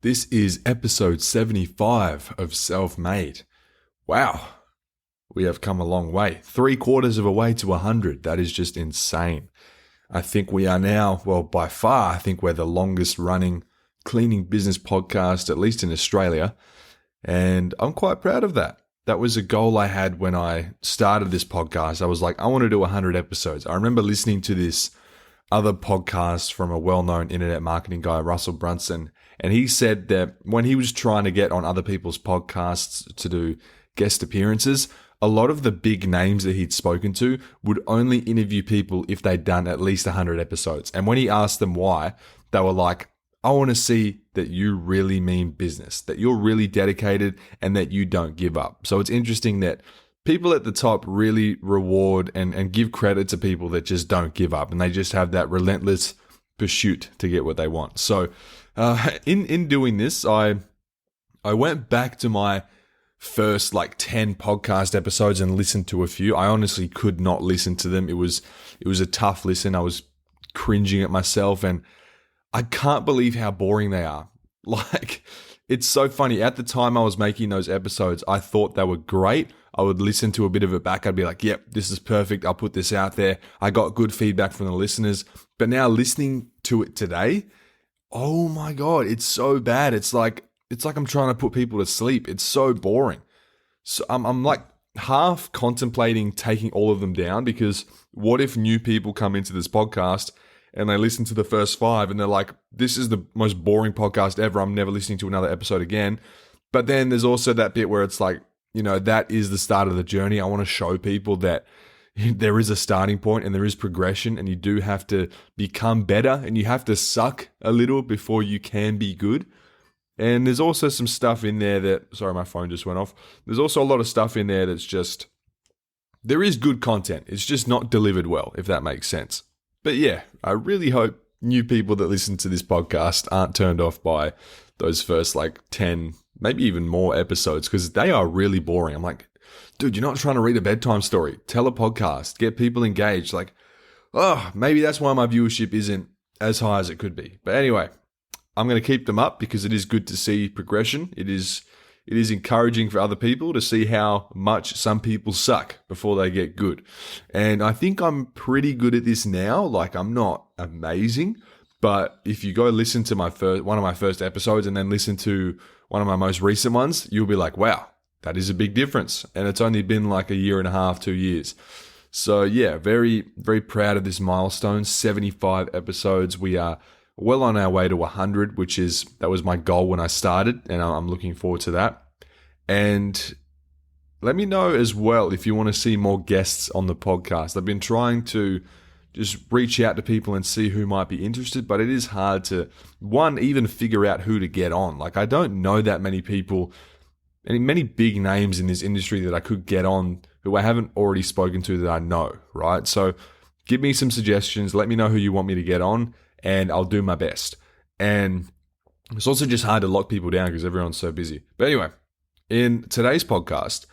This is episode 75 of Self-Made. Wow, we have come a long way. 3/4 of a way to 100. That is just insane. I think we are now, well, by far, I think we're the longest running cleaning business podcast, at least in Australia. And I'm quite proud of that. That was a goal I had when I started this podcast. I was like, I want to do 100 episodes. I remember listening to this other podcast from a well-known internet marketing guy, Russell Brunson, and he said that when he was trying to get on other people's podcasts to do guest appearances, a lot of the big names that he'd spoken to would only interview people if they'd done at least 100 episodes. And when he asked them why, they were like, I want to see that you really mean business, that you're really dedicated and that you don't give up. So it's interesting that people at the top really reward and give credit to people that just don't give up and they just have that relentless pursuit to get what they want. So in doing this, I went back to my first 10 podcast episodes and listened to a few. I honestly could not listen to them. It was a tough listen. I was cringing at myself and I can't believe how boring they are. It's so funny. At the time I was making those episodes, I thought they were great. I would listen to a bit of it back. I'd be like, yep, this is perfect. I'll put this out there. I got good feedback from the listeners. But now listening to it today, oh my God, it's so bad. It's like I'm trying to put people to sleep. It's so boring. So I'm half contemplating taking all of them down, because what if new people come into this podcast and they listen to the first 5 and they're like, this is the most boring podcast ever. I'm never listening to another episode again. But then there's also that bit where it's like, that is the start of the journey. I want to show people that there is a starting point and there is progression, and you do have to become better and you have to suck a little before you can be good. And there's also some stuff in there that, sorry, my phone just went off. There's also a lot of stuff in there that's just, there is good content. It's just not delivered well, if that makes sense. But yeah, I really hope new people that listen to this podcast aren't turned off by those first 10, maybe even more episodes, because they are really boring. I'm like, dude, you're not trying to read a bedtime story. Tell a podcast, get people engaged. Maybe that's why my viewership isn't as high as it could be. But anyway, I'm going to keep them up because it is good to see progression. It is encouraging for other people to see how much some people suck before they get good. And I think I'm pretty good at this now. I'm not amazing, but if you go listen to one of my first episodes and then listen to one of my most recent ones, you'll be like, wow, that is a big difference. And it's only been a year and a half, 2 years. So yeah, very, very proud of this milestone, 75 episodes. We are well on our way to 100, that was my goal when I started, and I'm looking forward to that. And let me know as well if you want to see more guests on the podcast. I've been trying to just reach out to people and see who might be interested, but it is hard to, even figure out who to get on. I don't know that many people, and many big names in this industry that I could get on who I haven't already spoken to that I know, right? So give me some suggestions. Let me know who you want me to get on, and I'll do my best. And it's also just hard to lock people down because everyone's so busy. But anyway, in today's podcast,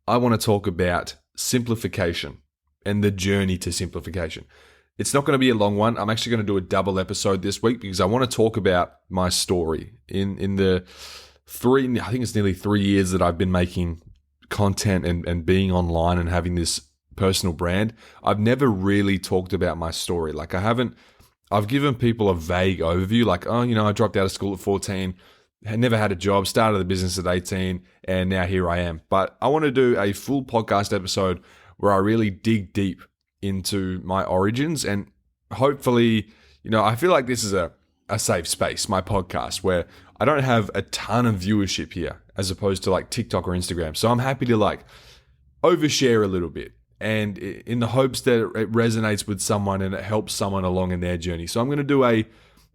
I want to talk about simplification and the journey to simplification. It's not going to be a long one. I'm actually going to do a double episode this week because I want to talk about my story. In the I think it's nearly 3 years that I've been making content and being online and having this personal brand, I've never really talked about my story. I've given people a vague overview, I dropped out of school at 14, had never had a job, started the business at 18, and now here I am. But I want to do a full podcast episode where I really dig deep into my origins, and hopefully, I feel like this is a safe space, my podcast, where I don't have a ton of viewership here as opposed to TikTok or Instagram. So I'm happy to overshare a little bit, and in the hopes that it resonates with someone and it helps someone along in their journey. So I'm going to do a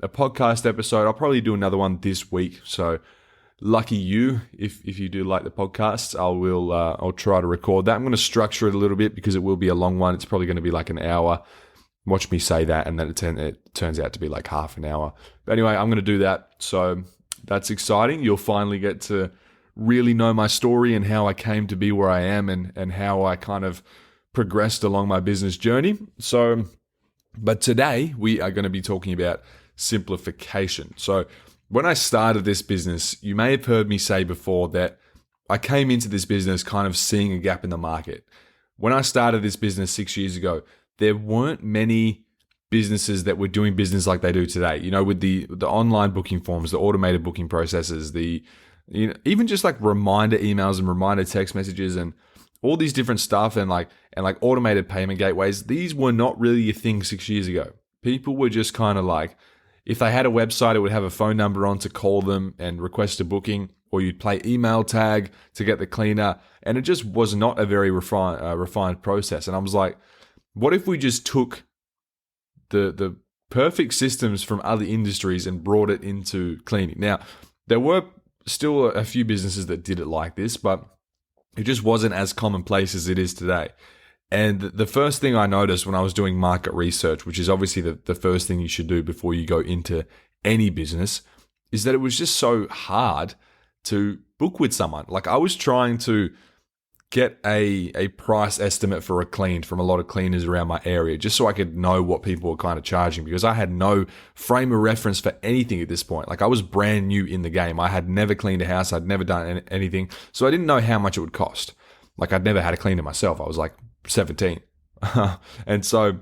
podcast episode. I'll probably do another one this week. So lucky you, if you do like the podcast, I'll try to record that. I'm going to structure it a little bit because it will be a long one. It's probably going to be an hour. Watch me say that, and then it turns out to be half an hour. But anyway, I'm going to do that. So that's exciting. You'll finally get to really know my story and how I came to be where I am, and how I kind of progressed along my business journey. But today we are going to be talking about simplification. So when I started this business, you may have heard me say before that I came into this business kind of seeing a gap in the market. When I started this business 6 years ago, there weren't many businesses that were doing business like they do today. With the online booking forms, the automated booking processes, even just like reminder emails and reminder text messages and all these different stuff and like automated payment gateways. These were not really a thing 6 years ago. People were just kind of like, if they had a website, it would have a phone number on to call them and request a booking, or you'd play email tag to get the cleaner. And it just was not a very refined process. And I was like, what if we just took the perfect systems from other industries and brought it into cleaning? Now, there were still a few businesses that did it like this, but it just wasn't as commonplace as it is today. And the first thing I noticed when I was doing market research, which is obviously the first thing you should do before you go into any business, is that it was just so hard to book with someone. Like, I was trying to get a price estimate for a clean from a lot of cleaners around my area, just so I could know what people were kind of charging, because I had no frame of reference for anything at this point. Like, I was brand new in the game. I had never cleaned a house. I'd never done anything. So I didn't know how much it would cost. Like, I'd never had a cleaner myself. I was like 17. And so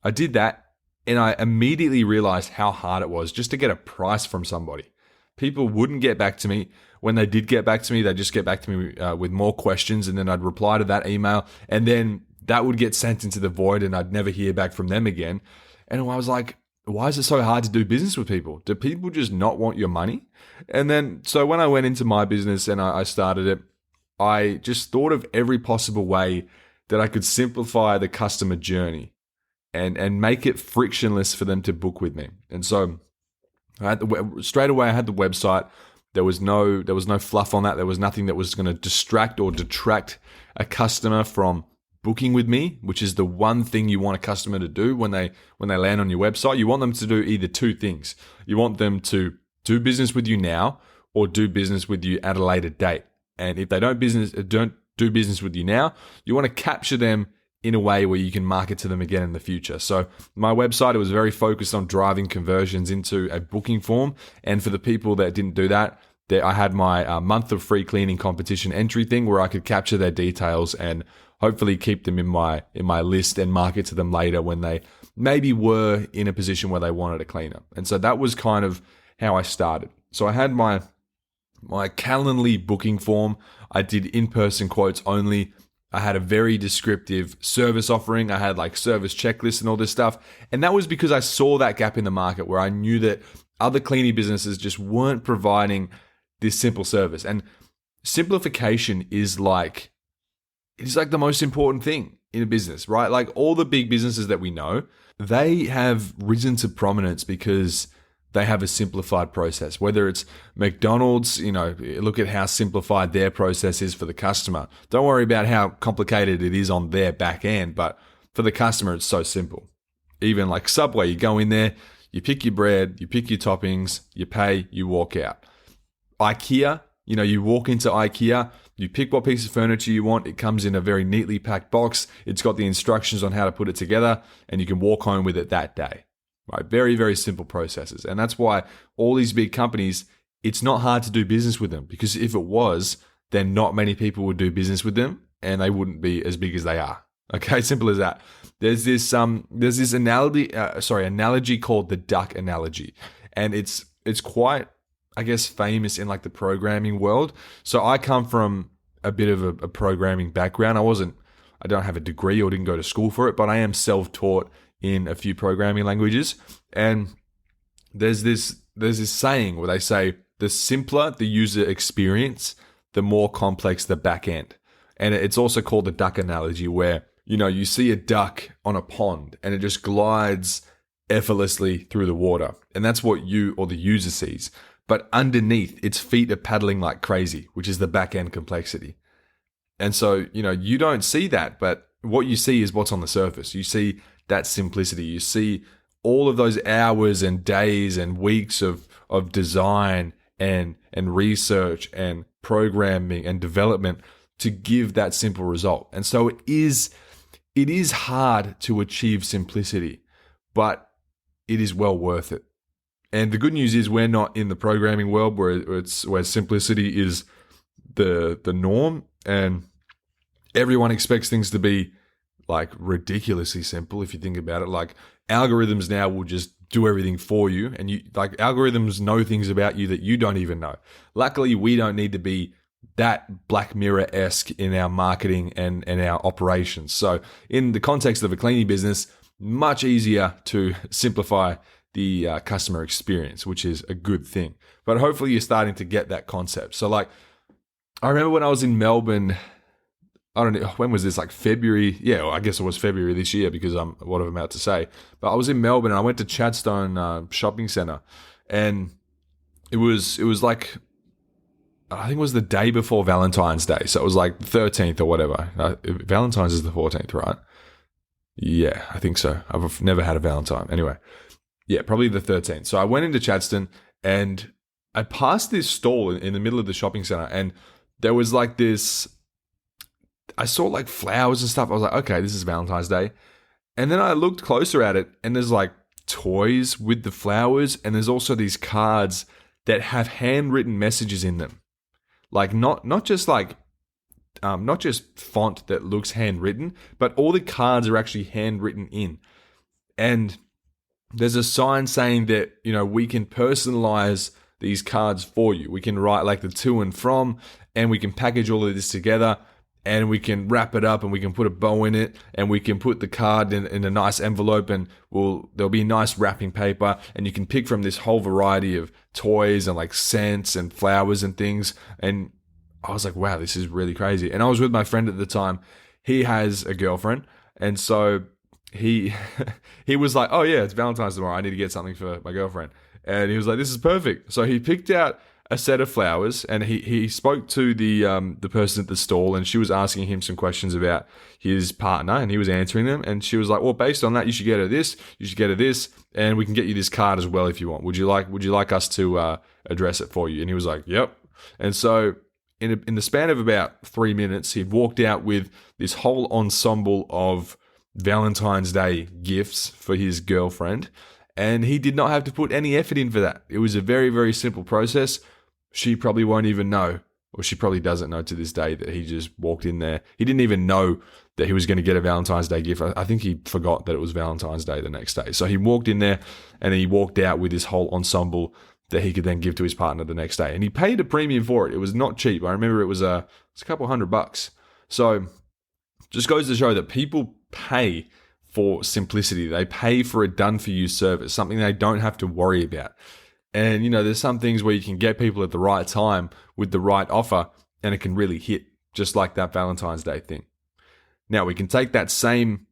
I did that, and I immediately realized how hard it was just to get a price from somebody. People wouldn't get back to me. When they did get back to me, they'd just get back to me with more questions, and then I'd reply to that email, and then that would get sent into the void, and I'd never hear back from them again. And I was like, why is it so hard to do business with people? Do people just not want your money? And then, so when I went into my business and I started it, I just thought of every possible way that I could simplify the customer journey and make it frictionless for them to book with me. And so straight away, I had the website. There was no fluff on that. There was nothing that was going to distract or detract a customer from booking with me, which is the one thing you want a customer to do when they land on your website. You want them to do either two things. You want them to do business with you now, or do business with you at a later date. And if they don't do business with you now, you want to capture them in a way where you can market to them again in the future. So my website, it was very focused on driving conversions into a booking form. And for the people that didn't do that, I had my month of free cleaning competition entry thing where I could capture their details and hopefully keep them in my list and market to them later when they maybe were in a position where they wanted a cleaner. And so that was kind of how I started. So I had my Calendly booking form. I did in-person quotes only. I had a very descriptive service offering. I had like service checklists and all this stuff. And that was because I saw that gap in the market where I knew that other cleaning businesses just weren't providing this simple service. And simplification is like the most important thing in a business, right? Like, all the big businesses that we know, they have risen to prominence because they have a simplified process. Whether it's McDonald's, look at how simplified their process is for the customer. Don't worry about how complicated it is on their back end, but for the customer, it's so simple. Even like Subway, you go in there, you pick your bread, you pick your toppings, you pay, you walk out. IKEA, you walk into IKEA, you pick what piece of furniture you want. It comes in a very neatly packed box. It's got the instructions on how to put it together, and you can walk home with it that day. Right? Very, very simple processes. And that's why all these big companies, it's not hard to do business with them, because if it was, then not many people would do business with them and they wouldn't be as big as they are. Okay, simple as that. There's this analogy called the duck analogy. And it's quite, I guess, famous in like the programming world. So I come from a bit of a programming background. I don't have a degree or didn't go to school for it, but I am self-taught in a few programming languages. And there's this saying where they say, the simpler the user experience, the more complex the back end. And it's also called the duck analogy, where, you see a duck on a pond and it just glides effortlessly through the water. And that's what you or the user sees. But underneath, its feet are paddling like crazy, which is the back end complexity. And so, you don't see that, but what you see is what's on the surface. You see that simplicity. You see all of those hours and days and weeks of design and research and programming and development to give that simple result. And so it is hard to achieve simplicity, but it is well worth it. And the good news is we're not in the programming world where simplicity is the norm, and everyone expects things to be like ridiculously simple. If you think about it, like algorithms now will just do everything for you, and you like algorithms know things about you that you don't even know. Luckily, we don't need to be that Black Mirror-esque in our marketing and our operations. So in the context of a cleaning business, much easier to simplify the customer experience, which is a good thing. But hopefully you're starting to get that concept. So like, I remember when I was in Melbourne, I don't know, when was this? Like February? Yeah, well, I guess it was February this year because I'm what I'm about to say. But I was in Melbourne and I went to Chadstone shopping centre, and it was like, I think it was the day before Valentine's Day. So it was like the 13th or whatever. Valentine's is the 14th, right? Yeah, I think so. I've never had a Valentine. Anyway, yeah, probably the 13th. So I went into Chadstone and I passed this stall in the middle of the shopping centre, and there was like this, I saw like flowers and stuff. I was like, okay, this is Valentine's Day. And then I looked closer at it, and there's like toys with the flowers, and there's also these cards that have handwritten messages in them. Like not just font that looks handwritten, but all the cards are actually handwritten in. And there's a sign saying that, you know, we can personalize these cards for you. We can write like the to and from, and we can package all of this together, and we can wrap it up, and we can put a bow in it, and we can put the card in a nice envelope, and there'll be nice wrapping paper, and you can pick from this whole variety of toys and like scents and flowers and things. And I was like, wow, this is really crazy. And I was with my friend at the time. He has a girlfriend, and so he was like, oh yeah, it's Valentine's tomorrow. I need to get something for my girlfriend. And he was like, this is perfect. So he picked out a set of flowers, and he spoke to the person at the stall, and she was asking him some questions about his partner, and he was answering them. And she was like, well, based on that, you should get her this, you should get her this, and we can get you this card as well if you want. Would you like us to address it for you? And he was like, yep. And so in the span of about 3 minutes, he walked out with this whole ensemble of Valentine's Day gifts for his girlfriend, and he did not have to put any effort in for that. It was a very, very simple process. She probably won't even know, or she probably doesn't know to this day, that he just walked in there. He didn't even know that he was going to get a Valentine's Day gift. I think he forgot that it was Valentine's Day the next day. So he walked in there, and then he walked out with this whole ensemble that he could then give to his partner the next day. And he paid a premium for it. It was not cheap. I remember it was a couple $100. So just goes to show that people pay for simplicity. They pay for a done-for-you service, something they don't have to worry about. And, you know, there's some things where you can get people at the right time with the right offer, and it can really hit, just like that Valentine's Day thing. Now, we can take that same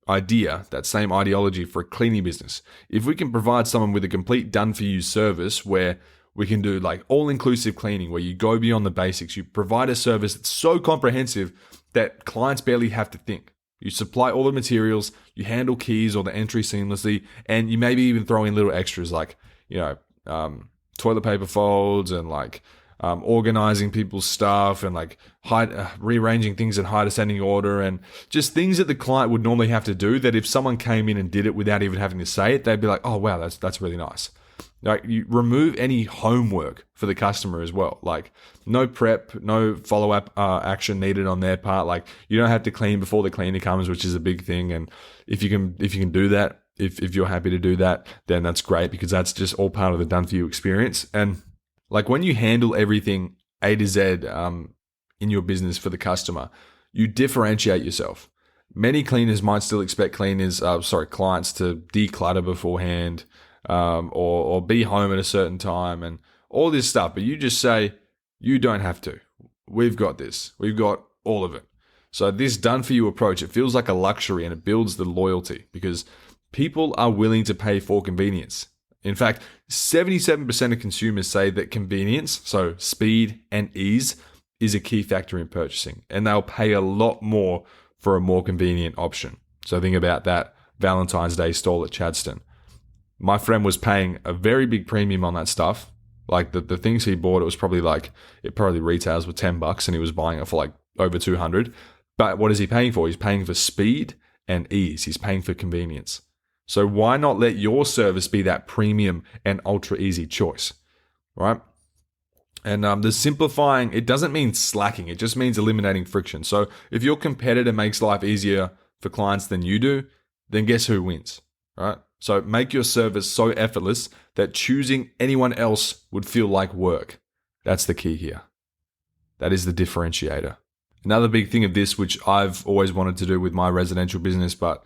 idea, that same ideology for a cleaning business. If we can provide someone with a complete done-for-you service where we can do like all-inclusive cleaning, where you go beyond the basics, you provide a service that's so comprehensive that clients barely have to think. You supply all the materials, you handle keys or the entry seamlessly, and you maybe even throw in little extras like, you know, toilet paper folds, and like organizing people's stuff, and like rearranging things in high descending order, and just things that the client would normally have to do, that if someone came in and did it without even having to say it, they'd be like, oh wow, that's really nice. Like, you remove any homework for the customer as well. Like, no prep, no follow-up action needed on their part. Like, you don't have to clean before the cleaner comes, which is a big thing. And if you can do that, if you're happy to do that, then that's great, because that's just all part of the done-for-you experience. And like, when you handle everything A to Z in your business for the customer, you differentiate yourself. Many cleaners might still expect clients to declutter beforehand, or be home at a certain time and all this stuff. But you just say, you don't have to. We've got this. We've got all of it. So this done-for-you approach, it feels like a luxury, and it builds the loyalty, because people are willing to pay for convenience. In fact, 77% of consumers say that convenience, so speed and ease, is a key factor in purchasing, and they'll pay a lot more for a more convenient option. So think about that Valentine's Day stall at Chadstone. My friend was paying a very big premium on that stuff. Like the things he bought, it probably retails for $10, and he was buying it for like over 200. But what is he paying for? He's paying for speed and ease. He's paying for convenience. So why not let your service be that premium and ultra easy choice, right? And the simplifying, it doesn't mean slacking. It just means eliminating friction. So if your competitor makes life easier for clients than you do, then guess who wins, right? So make your service so effortless that choosing anyone else would feel like work. That's the key here. That is the differentiator. Another big thing of this, which I've always wanted to do with my residential business, but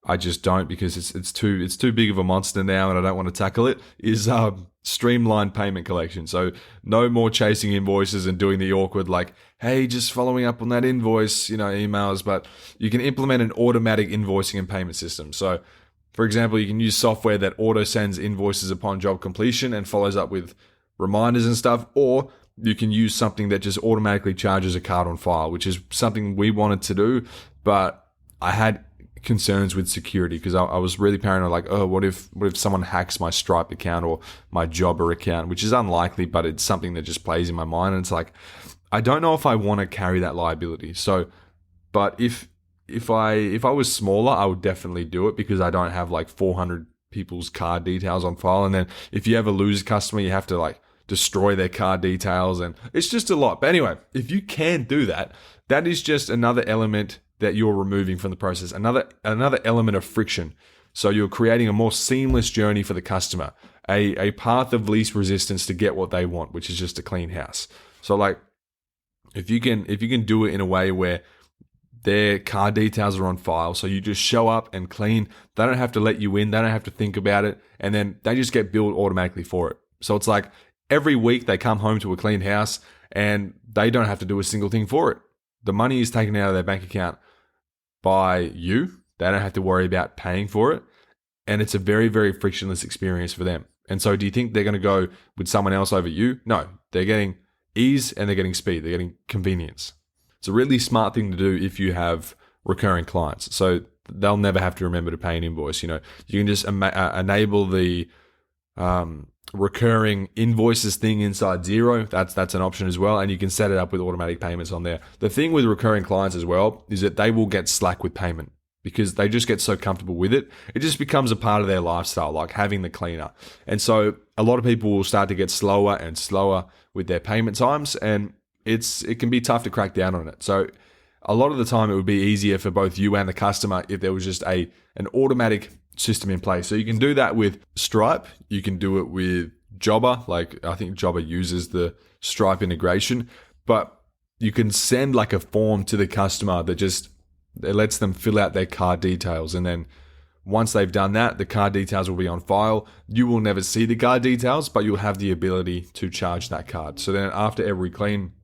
I just don't because it's too big of a monster now and I don't want to tackle it, is streamlined payment collection. So no more chasing invoices and doing the awkward like, hey, just following up on that invoice, emails, but you can implement an automatic invoicing and payment system. So for example, you can use software that auto sends invoices upon job completion and follows up with reminders and stuff, or you can use something that just automatically charges a card on file, which is something we wanted to do, but I had concerns with security because I was really paranoid, like, oh, what if someone hacks my Stripe account or my Jobber account, which is unlikely, but it's something that just plays in my mind. And it's like, I don't know if I want to carry that liability. So, but if I was smaller, I would definitely do it because I don't have like 400 people's card details on file. And then if you ever lose a customer, you have to like destroy their card details, and it's just a lot. But anyway, if you can do that, that is just another element that you're removing from the process, another element of friction. So you're creating a more seamless journey for the customer, a path of least resistance to get what they want, which is just a clean house. So like, if you can do it in a way where their card details are on file, so you just show up and clean, they don't have to let you in, they don't have to think about it, and then they just get billed automatically for it. So it's like every week they come home to a clean house and they don't have to do a single thing for it. The money is taken out of their bank account by you. They don't have to worry about paying for it. And it's a very, very frictionless experience for them. And so do you think they're going to go with someone else over you? No, they're getting ease and they're getting speed. They're getting convenience. It's a really smart thing to do if you have recurring clients. So they'll never have to remember to pay an invoice. You can just enable the recurring invoices thing inside Xero. That's an option as well, and you can set it up with automatic payments on there. The thing with recurring clients as well is that they will get slack with payment because they just get so comfortable with it. It just becomes a part of their lifestyle, like having the cleaner. And so a lot of people will start to get slower and slower with their payment times, and it can be tough to crack down on it. So a lot of the time it would be easier for both you and the customer if there was just an automatic system in place. So you can do that with Stripe. You can do it with Jobber. Like I think Jobber uses the Stripe integration, but you can send like a form to the customer that just it lets them fill out their card details. And then once they've done that, the card details will be on file. You will never see the card details, but you'll have the ability to charge that card. So then after every clean,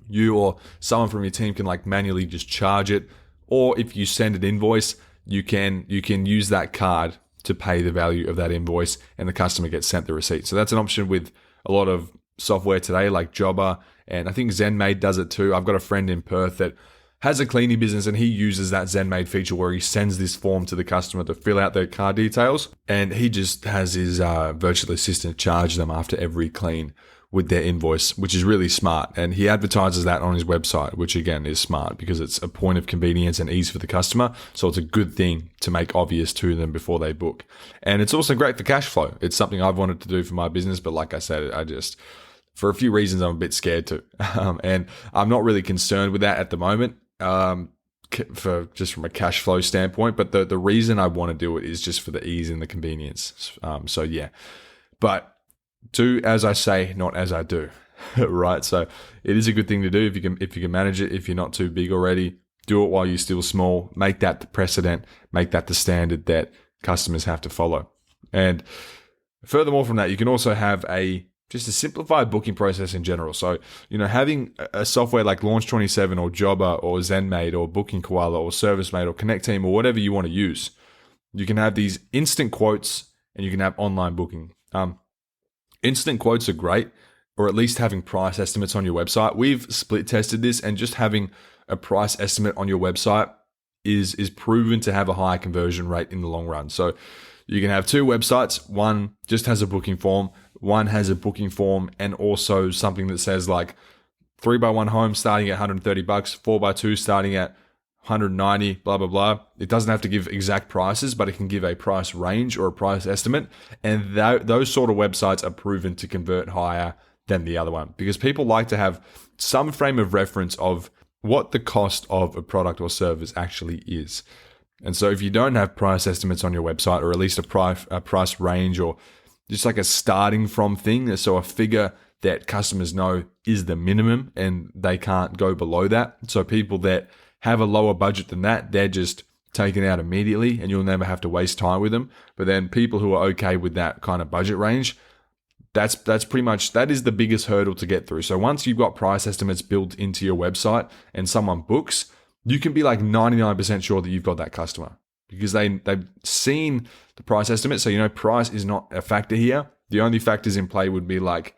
you or someone from your team can like manually just charge it. Or if you send an invoice, you can use that card to pay the value of that invoice and the customer gets sent the receipt. So that's an option with a lot of software today like Jobber, and I think ZenMade does it too. I've got a friend in Perth that has a cleaning business and he uses that ZenMade feature where he sends this form to the customer to fill out their card details, and he just has his virtual assistant charge them after every clean with their invoice, which is really smart. And he advertises that on his website, which again is smart because it's a point of convenience and ease for the customer. So it's a good thing to make obvious to them before they book. And it's also great for cash flow. It's something I've wanted to do for my business, but like I said, for a few reasons, I'm a bit scared to. And I'm not really concerned with that at the moment, from a cash flow standpoint. But the reason I want to do it is just for the ease and the convenience. So yeah, but do as I say, not as I do, right? So it is a good thing to do if you can manage it. If you're not too big already, do it while you're still small. Make that the precedent. Make that the standard that customers have to follow. And furthermore from that, you can also have just a simplified booking process in general. So, having a software like Launch27 or Jobber or ZenMade or Booking Koala or ServiceMate or Connect Team or whatever you want to use, you can have these instant quotes and you can have online booking. Instant quotes are great, or at least having price estimates on your website. We've split tested this, and just having a price estimate on your website is proven to have a higher conversion rate in the long run. So you can have two websites. One just has a booking form. One has a booking form and also something that says like 3x1 home starting at $130, 4x2 starting at 190, blah, blah, blah. It doesn't have to give exact prices, but it can give a price range or a price estimate. And those sort of websites are proven to convert higher than the other one because people like to have some frame of reference of what the cost of a product or service actually is. And so if you don't have price estimates on your website, or at least a price range, or just like a starting from thing, so a figure that customers know is the minimum and they can't go below that. So people that have a lower budget than that, they're just taken out immediately and you'll never have to waste time with them. But then people who are okay with that kind of budget range, that's pretty much, that is the biggest hurdle to get through. So once you've got price estimates built into your website and someone books, you can be like 99% sure that you've got that customer because they've seen the price estimate. So, price is not a factor here. The only factors in play would be like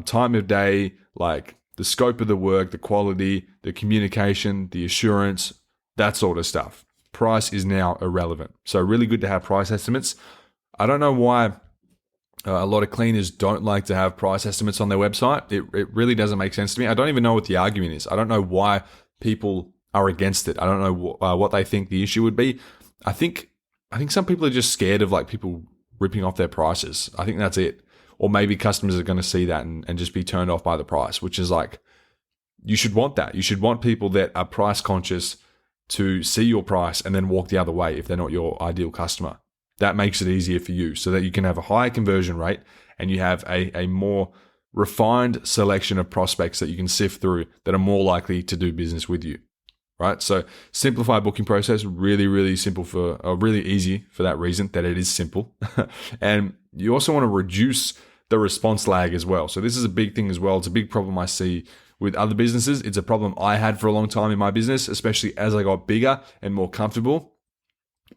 time of day, like the scope of the work, the quality, the communication, the assurance, that sort of stuff. Price is now irrelevant. So really good to have price estimates. I don't know why a lot of cleaners don't like to have price estimates on their website. It really doesn't make sense to me. I don't even know what the argument is. I don't know why people are against it. I don't know what they think the issue would be. I think some people are just scared of like people ripping off their prices. I think that's it. Or maybe customers are going to see that and just be turned off by the price, which is like, you should want that. You should want people that are price conscious to see your price and then walk the other way if they're not your ideal customer. That makes it easier for you so that you can have a higher conversion rate and you have a more refined selection of prospects that you can sift through that are more likely to do business with you, right? So simplify booking process, really, really simple really easy for that reason that it is simple. And you also want to reduce the response lag as well. So this is a big thing as well. It's a big problem I see with other businesses. It's a problem I had for a long time in my business, especially as I got bigger and more comfortable.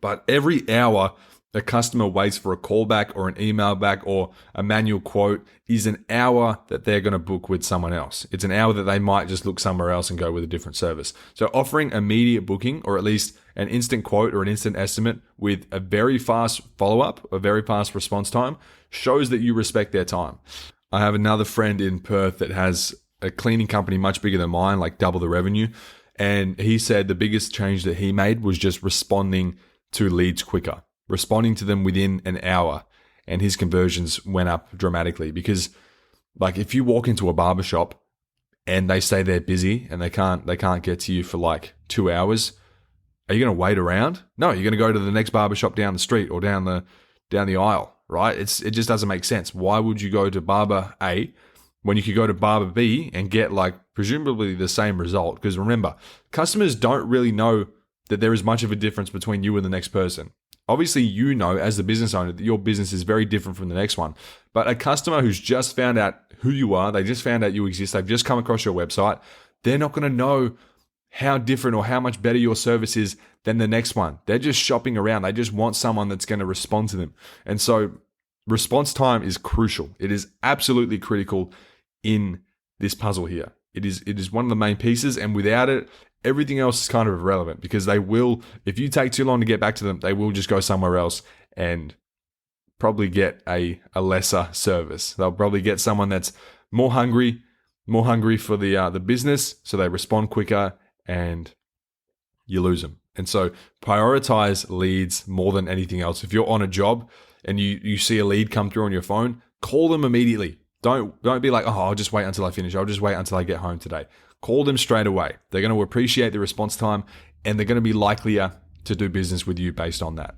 But every hour a customer waits for a call back or an email back or a manual quote is an hour that they're going to book with someone else. It's an hour that they might just look somewhere else and go with a different service. So offering immediate booking, or at least an instant quote or an instant estimate with a very fast follow-up, a very fast response time, shows that you respect their time. I have another friend in Perth that has a cleaning company much bigger than mine, like double the revenue. And he said the biggest change that he made was just responding to leads quicker, responding to them within an hour, and his conversions went up dramatically. Because like if you walk into a barbershop and they say they're busy and they can't get to you for like 2 hours, are you going to wait around? No, you're going to go to the next barbershop down the street or down the aisle, right? It just doesn't make sense. Why would you go to barber A when you could go to barber B and get like presumably the same result? Because remember, customers don't really know that there is much of a difference between you and the next person. Obviously, you know as the business owner that your business is very different from the next one. But a customer who's just found out who you are, they just found out you exist, they've just come across your website, they're not going to know how different or how much better your service is than the next one. They're just shopping around. They just want someone that's going to respond to them. And so response time is crucial. It is absolutely critical in this puzzle here. It is one of the main pieces, and without it, everything else is kind of irrelevant, because they will, if you take too long to get back to them, they will just go somewhere else and probably get a lesser service. They'll probably get someone that's more hungry for the business, so they respond quicker and you lose them. And so prioritize leads more than anything else. If you're on a job and you see a lead come through on your phone, call them immediately. Don't be like, oh, I'll just wait until I finish. I'll just wait until I get home today. Call them straight away. They're going to appreciate the response time, and they're going to be likelier to do business with you based on that.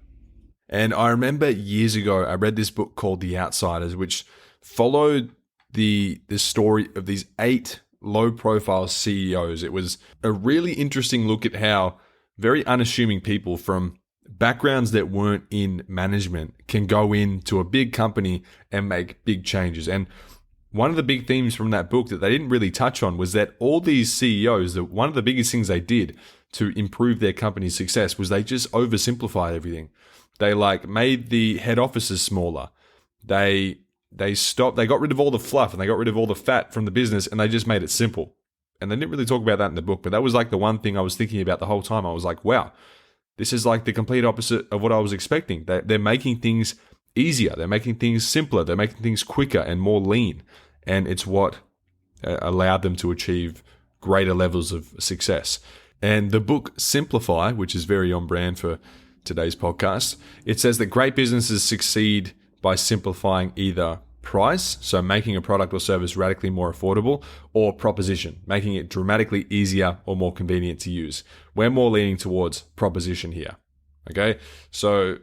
And I remember years ago, I read this book called The Outsiders, which followed the story of these 8 low-profile CEOs. It was a really interesting look at how very unassuming people from backgrounds that weren't in management can go into a big company and make big changes. And one of the big themes from that book that they didn't really touch on was that all these CEOs, that one of the biggest things they did to improve their company's success was they just oversimplified everything. They like made the head offices smaller. They got rid of all the fluff and they got rid of all the fat from the business, and they just made it simple. And they didn't really talk about that in the book, but that was like the one thing I was thinking about the whole time. I was like, wow, this is like the complete opposite of what I was expecting. They're making things easier. They're making things simpler. They're making things quicker and more lean. And it's what allowed them to achieve greater levels of success. And the book Simplify, which is very on brand for today's podcast, it says that great businesses succeed by simplifying either price, so making a product or service radically more affordable, or proposition, making it dramatically easier or more convenient to use. We're more leaning towards proposition here. Okay, so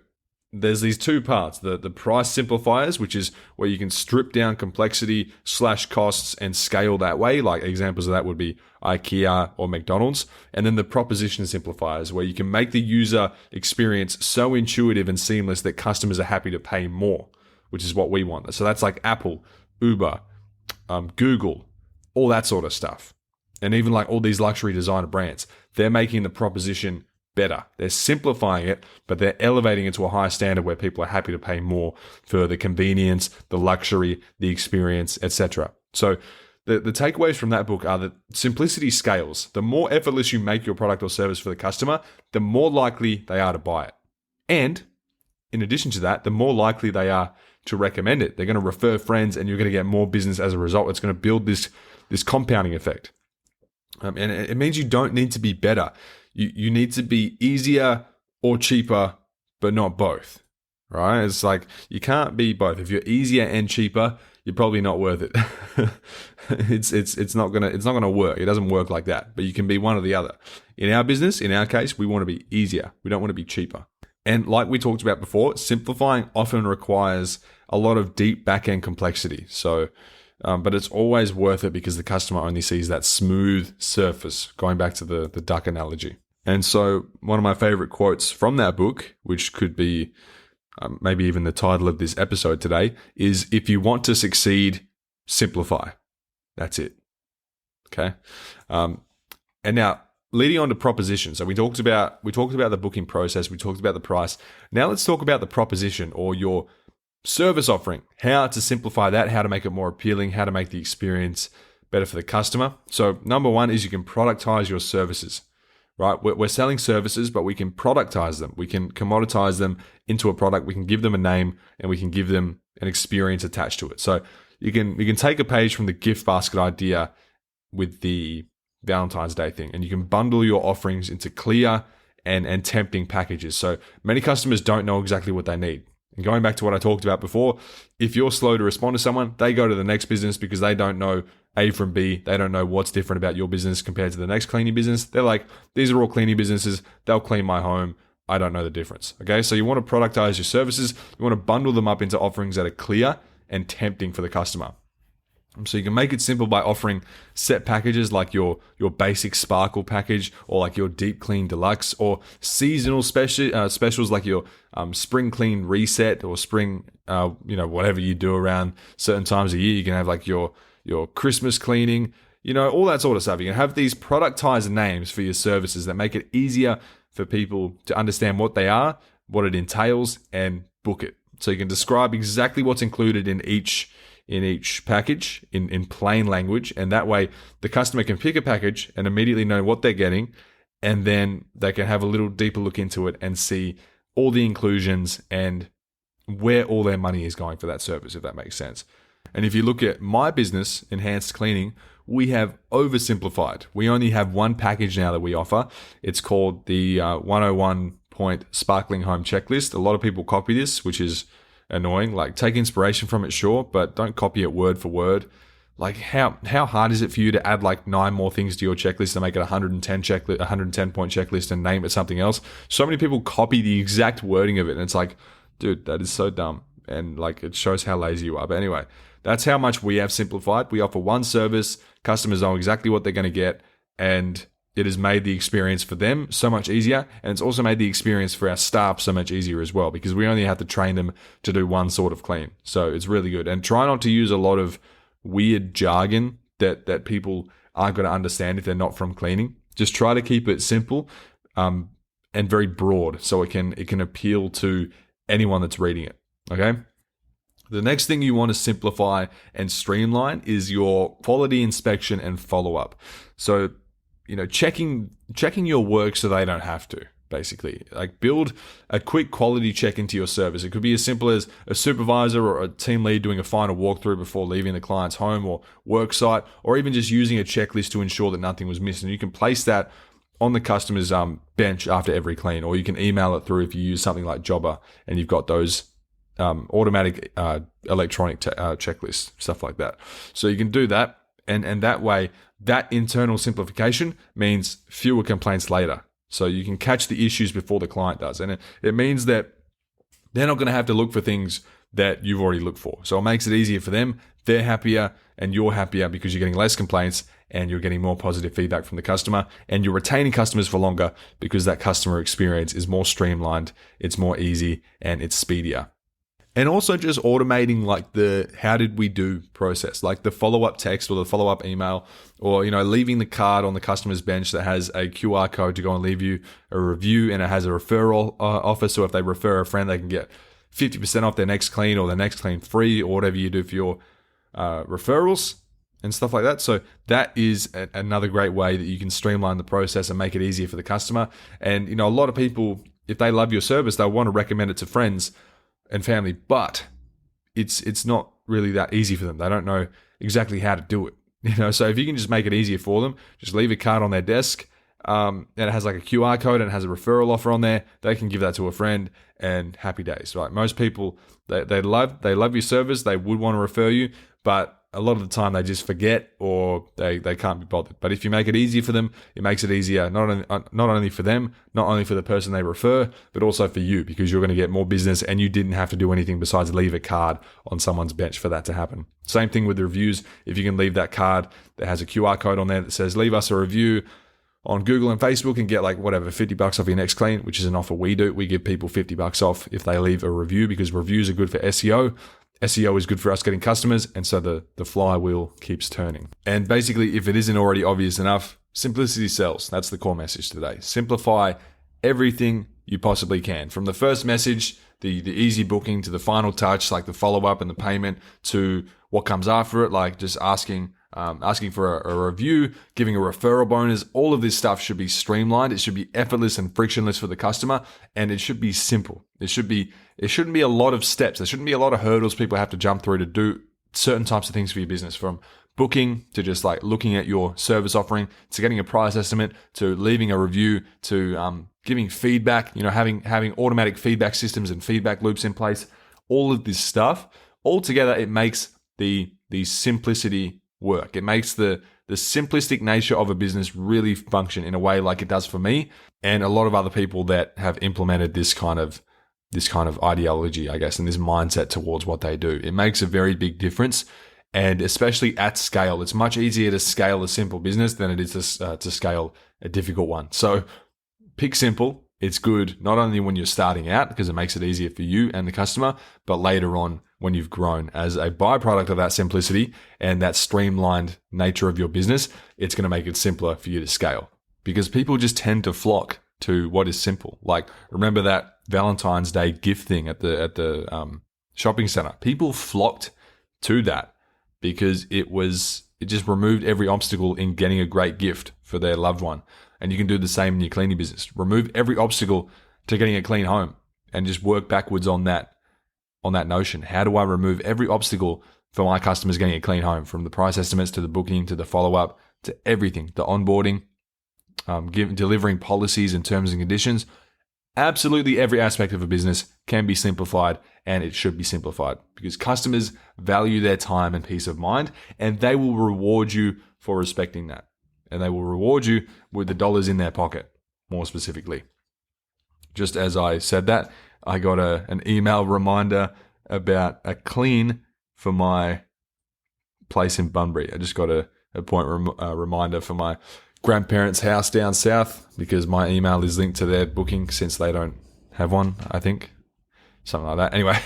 there's these two parts, the price simplifiers, which is where you can strip down complexity / costs and scale that way. Like examples of that would be IKEA or McDonald's. And then the proposition simplifiers, where you can make the user experience so intuitive and seamless that customers are happy to pay more, which is what we want. So that's like Apple, Uber, Google, all that sort of stuff. And even like all these luxury designer brands, they're making the proposition better. They're simplifying it, but they're elevating it to a higher standard where people are happy to pay more for the convenience, the luxury, the experience, etc. So the takeaways from that book are that simplicity scales. The more effortless you make your product or service for the customer, the more likely they are to buy it. And in addition to that, the more likely they are to recommend it. They're going to refer friends and you're going to get more business as a result. It's going to build this compounding effect. And it means you don't need to be better. You need to be easier or cheaper, but not both, right? It's like you can't be both. If you're easier and cheaper, you're probably not worth it. It's not gonna work. It doesn't work like that. But you can be one or the other. In our business, in our case, we want to be easier. We don't want to be cheaper. And like we talked about before, simplifying often requires a lot of deep back-end complexity. So, but it's always worth it because the customer only sees that smooth surface, going back to the duck analogy. And so one of my favorite quotes from that book, which could be maybe even the title of this episode today, is if you want to succeed, simplify. That's it. Okay. And now leading on to proposition. So we talked about the booking process. We talked about the price. Now let's talk about the proposition or your service offering, how to simplify that, how to make it more appealing, how to make the experience better for the customer. So number one is you can productize your services, right? We're selling services, but we can productize them. We can commoditize them into a product. We can give them a name and we can give them an experience attached to it. So you can take a page from the gift basket idea with the Valentine's Day thing, and you can bundle your offerings into clear and tempting packages. So many customers don't know exactly what they need. And going back to what I talked about before, if you're slow to respond to someone, they go to the next business because they don't know A from B. They don't know what's different about your business compared to the next cleaning business. They're like, these are all cleaning businesses. They'll clean my home. I don't know the difference. Okay, so you want to productize your services. You want to bundle them up into offerings that are clear and tempting for the customer. So you can make it simple by offering set packages like your basic sparkle package, or like your deep clean deluxe, or seasonal specials like your spring clean reset, or spring whatever you do around certain times of year. You can have like your Christmas cleaning, all that sort of stuff. You can have these productized names for your services that make it easier for people to understand what they are, what it entails, and book it. So you can describe exactly what's included in each package in plain language, and that way the customer can pick a package and immediately know what they're getting, and then they can have a little deeper look into it and see all the inclusions and where all their money is going for that service, if that makes sense. And if you look at my business, Enhanced Cleaning, we have oversimplified. We only have one package now that we offer. It's called the 101-point Sparkling Home Checklist. A lot of people copy this, which is annoying. Like, take inspiration from it, sure, but don't copy it word for word. Like, how hard is it for you to add like 9 more things to your checklist to make it 110-point checklist and name it something else? So many people copy the exact wording of it, and it's like, dude, that is so dumb. And like, it shows how lazy you are. But anyway, that's how much we have simplified. We offer one service. Customers know exactly what they're going to get, and it has made the experience for them so much easier. And it's also made the experience for our staff so much easier as well, because we only have to train them to do one sort of clean. So it's really good. And try not to use a lot of weird jargon that people aren't going to understand if they're not from cleaning. Just try to keep it simple and very broad, so it can appeal to anyone that's reading it. Okay. The next thing you want to simplify and streamline is your quality inspection and follow-up. So, checking your work so they don't have to, basically. Like, build a quick quality check into your service. It could be as simple as a supervisor or a team lead doing a final walkthrough before leaving the client's home or work site, or even just using a checklist to ensure that nothing was missing. You can place that on the customer's bench after every clean, or you can email it through if you use something like Jobber and you've got those automatic electronic checklists, stuff like that. So you can do that, and that way, that internal simplification means fewer complaints later. So you can catch the issues before the client does, and it means that they're not going to have to look for things that you've already looked for. So it makes it easier for them. They're happier and you're happier because you're getting less complaints and you're getting more positive feedback from the customer, and you're retaining customers for longer because that customer experience is more streamlined, it's more easy, and it's speedier. And also just automating like the how did we do process, like the follow-up text or the follow-up email, or leaving the card on the customer's bench that has a QR code to go and leave you a review, and it has a referral offer. So if they refer a friend, they can get 50% off their next clean or their next clean free, or whatever you do for your referrals and stuff like that. So that is another great way that you can streamline the process and make it easier for the customer. And a lot of people, if they love your service, they'll want to recommend it to friends and family, but it's not really that easy for them. They don't know exactly how to do it. So if you can just make it easier for them, just leave a card on their desk, and it has like a QR code and it has a referral offer on there. They can give that to a friend, and happy days, right? Most people, they love your service. They would want to refer you, but a lot of the time they just forget, or they can't be bothered. But if you make it easier for them, it makes it easier not only for them, not only for the person they refer, but also for you, because you're going to get more business and you didn't have to do anything besides leave a card on someone's bench for that to happen. Same thing with the reviews. If you can leave that card that has a QR code on there that says leave us a review on Google and Facebook and get like whatever, $50 off your next clean, which is an offer we do. We give people $50 off if they leave a review, because reviews are good for SEO. SEO is good for us getting customers, and so the flywheel keeps turning. And basically, if it isn't already obvious enough, simplicity sells. That's the core message today. Simplify everything you possibly can. From the first message, the easy booking, to the final touch, like the follow-up and the payment, to what comes after it, like just asking for a review, giving a referral bonus. All of this stuff should be streamlined. It should be effortless and frictionless for the customer, and it should be simple. It shouldn't be a lot of steps. There shouldn't be a lot of hurdles people have to jump through to do certain types of things for your business, from booking to just like looking at your service offering, to getting a price estimate, to leaving a review, to giving feedback, having automatic feedback systems and feedback loops in place. All of this stuff, all together, it makes the simplicity work. It makes the simplistic nature of a business really function in a way like it does for me and a lot of other people that have implemented this kind of ideology, I guess, and this mindset towards what they do. It makes a very big difference, and especially at scale. It's much easier to scale a simple business than it is to scale a difficult one. So pick simple. It's good not only when you're starting out, because it makes it easier for you and the customer, but later on when you've grown. As a byproduct of that simplicity and that streamlined nature of your business, it's going to make it simpler for you to scale, because people just tend to flock to what is simple. Like, remember that Valentine's Day gift thing at the shopping center? People flocked to that because it just removed every obstacle in getting a great gift for their loved one. And you can do the same in your cleaning business. Remove every obstacle to getting a clean home and just work backwards on that notion. How do I remove every obstacle for my customers getting a clean home, from the price estimates to the booking to the follow-up to everything, the onboarding, delivering policies and terms and conditions. Absolutely every aspect of a business can be simplified, and it should be simplified, because customers value their time and peace of mind, and they will reward you for respecting that. And they will reward you with the dollars in their pocket, more specifically. Just as I said that, I got an email reminder about a clean for my place in Bunbury. I just got a reminder for my grandparents' house down south, because my email is linked to their booking since they don't have one, I think. Something like that. Anyway,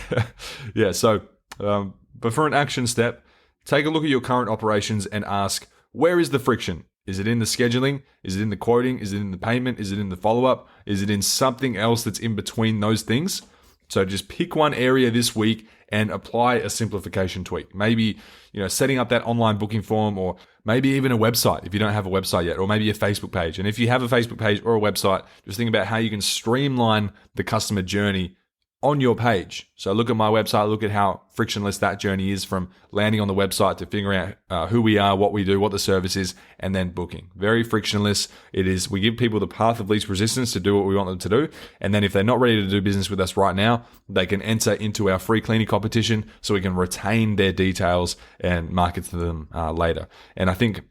yeah, so, but for an action step, take a look at your current operations and ask, where is the friction? Is it in the scheduling? Is it in the quoting? Is it in the payment? Is it in the follow-up? Is it in something else that's in between those things? So just pick one area this week and apply a simplification tweak. Maybe, setting up that online booking form, or maybe even a website if you don't have a website yet, or maybe a Facebook page. And if you have a Facebook page or a website, just think about how you can streamline the customer journey on your page. So look at my website, look at how frictionless that journey is from landing on the website to figuring out who we are, what we do, what the service is, and then booking. Very frictionless. It is, we give people the path of least resistance to do what we want them to do. And then if they're not ready to do business with us right now, they can enter into our free cleaning competition so we can retain their details and market to them later. And I think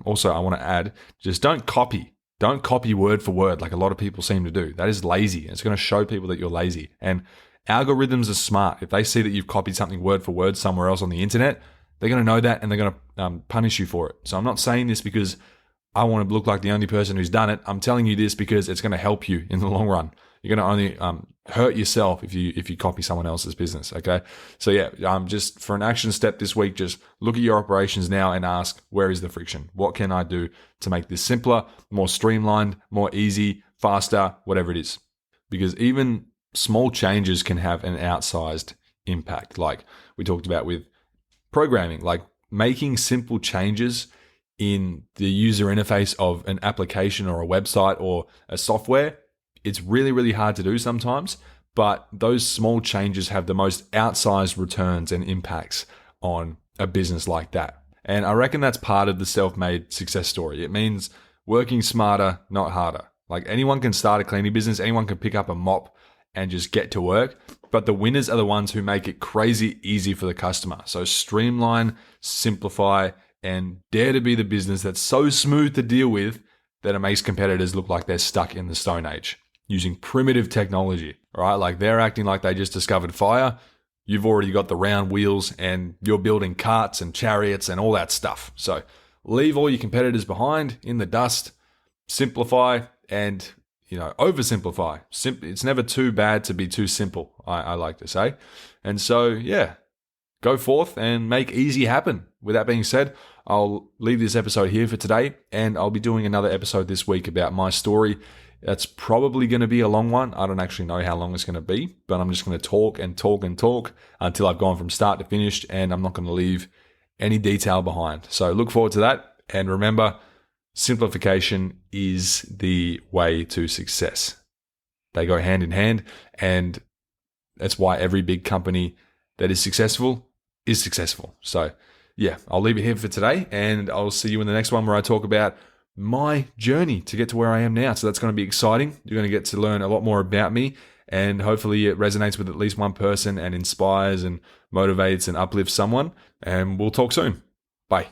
also I want to add, just don't copy. Don't copy word for word like a lot of people seem to do. That is lazy. It's going to show people that you're lazy. And algorithms are smart. If they see that you've copied something word for word somewhere else on the internet, they're going to know that and they're going to punish you for it. So I'm not saying this because I want to look like the only person who's done it. I'm telling you this because it's going to help you in the long run. You're going to only hurt yourself if you copy someone else's business, okay? So yeah, just for an action step this week, just look at your operations now and ask, where is the friction? What can I do to make this simpler, more streamlined, more easy, faster, whatever it is? Because even small changes can have an outsized impact, like we talked about with programming, like making simple changes in the user interface of an application or a website or a software. It's really, really hard to do sometimes, but those small changes have the most outsized returns and impacts on a business like that. And I reckon that's part of the self-made success story. It means working smarter, not harder. Like anyone can start a cleaning business, anyone can pick up a mop and just get to work, but the winners are the ones who make it crazy easy for the customer. So streamline, simplify, and dare to be the business that's so smooth to deal with that it makes competitors look like they're stuck in the Stone Age using primitive technology, right? Like they're acting like they just discovered fire. You've already got the round wheels and you're building carts and chariots and all that stuff. So leave all your competitors behind in the dust, simplify, and oversimplify. It's never too bad to be too simple, I like to say. And so, yeah, go forth and make easy happen. With that being said, I'll leave this episode here for today, and I'll be doing another episode this week about my story. That's probably going to be a long one. I don't actually know how long it's going to be, but I'm just going to talk and talk and talk until I've gone from start to finish, and I'm not going to leave any detail behind. So look forward to that. And remember, simplification is the way to success. They go hand in hand, and that's why every big company that is successful is successful. So yeah, I'll leave it here for today, and I'll see you in the next one where I talk about my journey to get to where I am now. So that's going to be exciting. You're going to get to learn a lot more about me, and hopefully it resonates with at least one person and inspires and motivates and uplifts someone. And we'll talk soon. Bye.